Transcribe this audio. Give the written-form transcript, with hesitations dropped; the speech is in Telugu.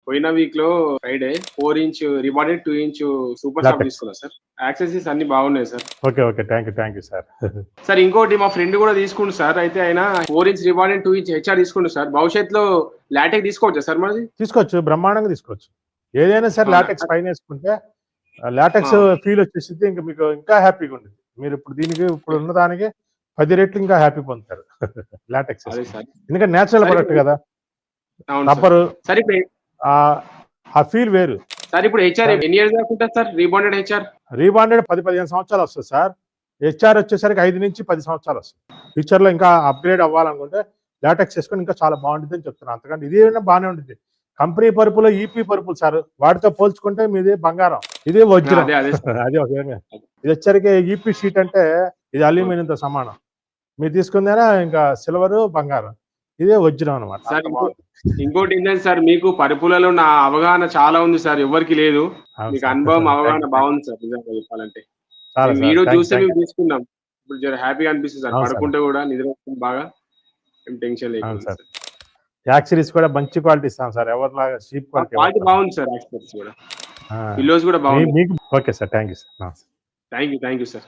పోయిన వీక్ లో ఫ్రైడే 4" రిబార్డెడ్ 2" సూపర్ షాప్ తీసుకున్నా సార్. యాక్సెసరీస్ అన్ని బాగున్నాయి sir. Okay okay, thank you sir. Sir ఇంకోటి మా ఫ్రెండ్ కూడా తీసుకుండు సార్. అయితే ఆయన 4" రిబార్డెడ్ 2" హెచ్ఆర్ తీసుకుండు సార్. భవిష్యత్తులో లాటెక్స్ తీసుకోవచ్చా సార్ మనది? తీసుకోవచ్చు, బ్రహ్మాండంగా తీసుకోవచ్చు. ఏదైనా సరే లాటెక్స్ పైన వేసుకుంటే లాటెక్స్ ఫీల్ వచ్చేసింది, ఇంకా మీకు ఇంకా హ్యాపీగా ఉంటుంది. మీరు ఇప్పుడు దీనికి ఇప్పుడు ఉన్నదానికి 10 రెట్లు ఇంకా హ్యాపీ పొందుతారు లాటెక్స్. ఎందుకంటే నేచురల్ ప్రొడక్ట్ కదా, రబ్బరు, ఆ ఫీల్ వేరు సార్. ఇప్పుడు హెచ్ఆర్ ఎన్ని ఇయర్స్ దాకా ఉంటుంది సార్? రీబాండెడ్ హెచ్ఆర్ 10-15 సంవత్సరాలు వస్తుంది సార్. హెచ్ఆర్ వచ్చేసరికి 5 నుంచి 10 సంవత్సరాలు వస్తుంది. ఫ్యూచర్ లో ఇంకా అప్గ్రేడ్ అవ్వాలనుకుంటే లాటెక్స్ వేసుకొని ఇంకా చాలా బాగుంటుంది అని చెప్తున్నాను. అంతకంటే ఇదేమైనా బాగానే ఉంటుంది. కంపెనీ పరుపులో ఈపీ పరుపులు సార్, వాటితో పోల్చుకుంటే మీది బంగారం, ఇదే వజ్రం. అదే ఒక ఇది వచ్చరికి ఈపీ షీట్ అంటే ఇది అల్యూమినియంతో సమానం. మీరు తీసుకుందేనా ఇంకా సిల్వర్ బంగారం, ఇదే వజ్రం అనమాట. ఇంకోటి ఏంటంటే సార్, మీకు పరుపులలో నా అవగాహన చాలా ఉంది సార్, ఎవరికి లేదు. మీకు అనుభవం అవగాహన బాగుంది సార్. నిజంగా చెప్పాలంటే వీడియో చూస్తే మేము తీసుకున్నాం. ఇప్పుడు జర హ్యాపీగా అనిపిస్తుంది సార్. పడుకుంటే కూడా నిద్ర వస్తుంది బాగా, ఏం టెన్షన్ లేదు సార్. యాక్సెసరీస్ కూడా మంచి క్వాలిటీ ఇస్తాం సార్, ఎవరిలాగా చీప్ క్వాలిటీ బాగుంది సార్. యాక్సెసరీస్ కూడా, పిల్లోస్ కూడా బాగుంది. Okay sir, thank you sir. Thank you sir.